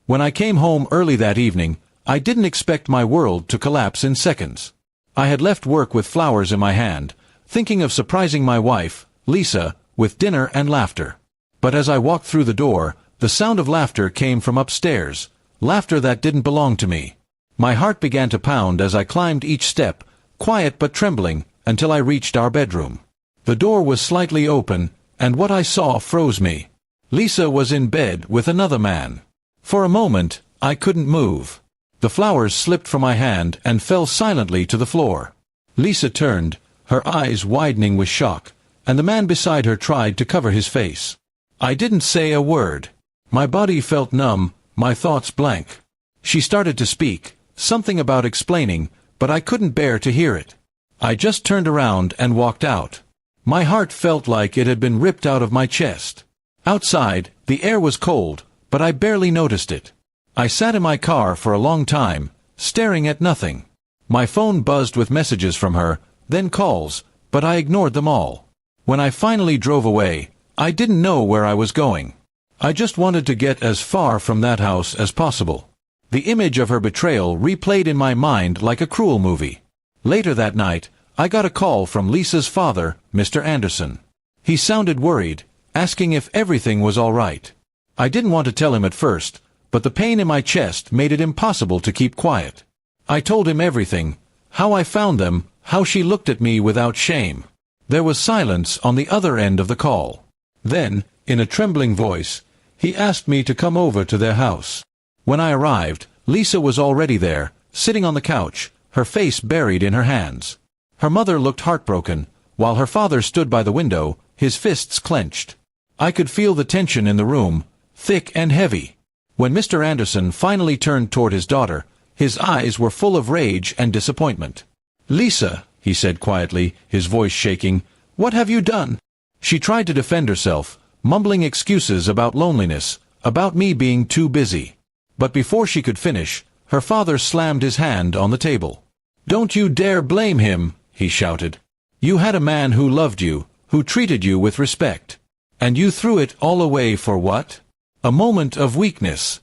When I came home early that evening, I didn't expect my world to collapse in seconds. I had left work with flowers in my hand, thinking of surprising my wife, Lisa, with dinner and laughter. But as I walked through the door, the sound of laughter came from upstairs, laughter that didn't belong to me. My heart began to pound as I climbed each step, quiet but trembling, until I reached our bedroom. The door was slightly open, and what I saw froze me. Lisa was in bed with another man. For a moment, I couldn't move. The flowers slipped from my hand and fell silently to the floor. Lisa turned, her eyes widening with shock, and the man beside her tried to cover his face. I didn't say a word. My body felt numb, my thoughts blank. She started to speak, something about explaining, but I couldn't bear to hear it. I just turned around and walked out. My heart felt like it had been ripped out of my chest. Outside, the air was cold, but I barely noticed it. I sat in my car for a long time, staring at nothing. My phone buzzed with messages from her, then calls, but I ignored them all. When I finally drove away, I didn't know where I was going. I just wanted to get as far from that house as possible. The image of her betrayal replayed in my mind like a cruel movie. Later that night, I got a call from Lisa's father, Mr. Anderson. He sounded worried, asking if everything was all right. I didn't want to tell him at first, but the pain in my chest made it impossible to keep quiet. I told him everything, how I found them, how she looked at me without shame. There was silence on the other end of the call. Then, in a trembling voice, he asked me to come over to their house. When I arrived, Lisa was already there, sitting on the couch, her face buried in her hands. Her mother looked heartbroken, while her father stood by the window, his fists clenched. I could feel the tension in the room, thick and heavy. When Mr. Anderson finally turned toward his daughter, his eyes were full of rage and disappointment. "Lisa," he said quietly, his voice shaking, "what have you done?" She tried to defend herself, mumbling excuses about loneliness, about me being too busy. But before she could finish, her father slammed his hand on the table. "Don't you dare blame him," he shouted. "You had a man who loved you, who treated you with respect. And you threw it all away for what? A moment of weakness."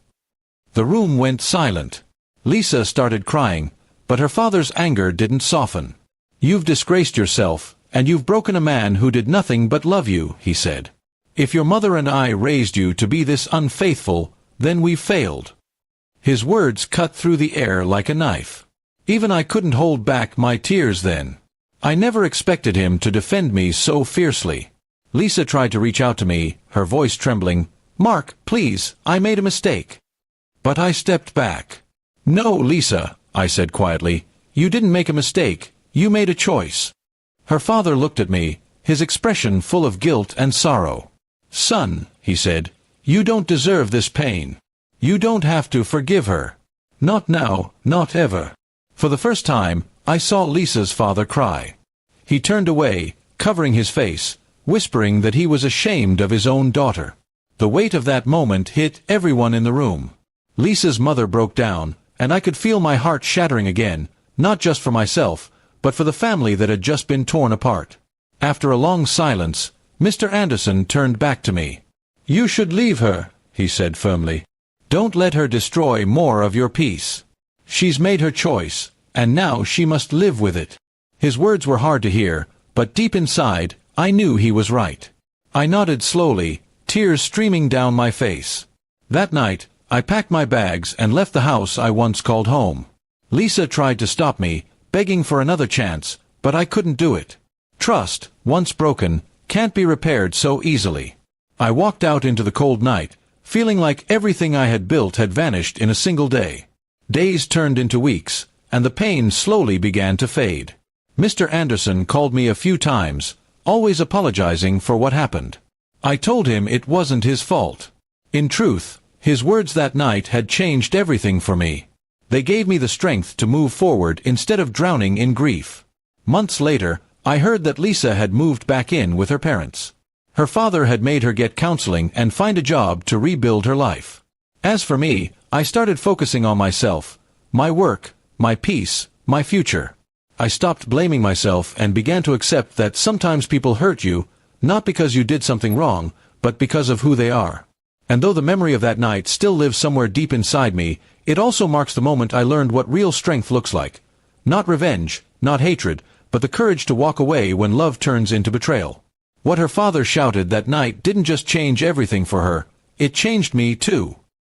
The room went silent. Lisa started crying, but her father's anger didn't soften. "You've disgraced yourself, and you've broken a man who did nothing but love you," he said. "If your mother and I raised you to be this unfaithful, then we've failed." His words cut through the air like a knife. Even I couldn't hold back my tears then. I never expected him to defend me so fiercely. Lisa tried to reach out to me, her voice trembling. "Mark, please, I made a mistake." But I stepped back. "No, Lisa," I said quietly, "you didn't make a mistake, you made a choice." Her father looked at me, his expression full of guilt and sorrow. "Son," he said, "you don't deserve this pain. You don't have to forgive her. Not now, not ever." For the first time, I saw Lisa's father cry. He turned away, covering his face, whispering that he was ashamed of his own daughter. The weight of that moment hit everyone in the room. Lisa's mother broke down, and I could feel my heart shattering again, not just for myself, but for the family that had just been torn apart. After a long silence, Mr. Anderson turned back to me. "You should leave her," he said firmly. "Don't let her destroy more of your peace. She's made her choice, and now she must live with it." His words were hard to hear, but deep inside, I knew he was right. I nodded slowly, tears streaming down my face. That night, I packed my bags and left the house I once called home. Lisa tried to stop me, begging for another chance, but I couldn't do it. Trust, once broken, can't be repaired so easily. I walked out into the cold night, feeling like everything I had built had vanished in a single day. Days turned into weeks, and the pain slowly began to fade. Mr. Anderson called me a few times, always apologizing for what happened. I told him it wasn't his fault. In truth, his words that night had changed everything for me. They gave me the strength to move forward instead of drowning in grief. Months later, I heard that Lisa had moved back in with her parents. Her father had made her get counseling and find a job to rebuild her life. As for me, I started focusing on myself, my work, my peace, my future. I stopped blaming myself and began to accept that sometimes people hurt you, not because you did something wrong, but because of who they are. And though the memory of that night still lives somewhere deep inside me, it also marks the moment I learned what real strength looks like. Not revenge, not hatred, but the courage to walk away when love turns into betrayal. What her father shouted that night didn't just change everything for her, it changed me too.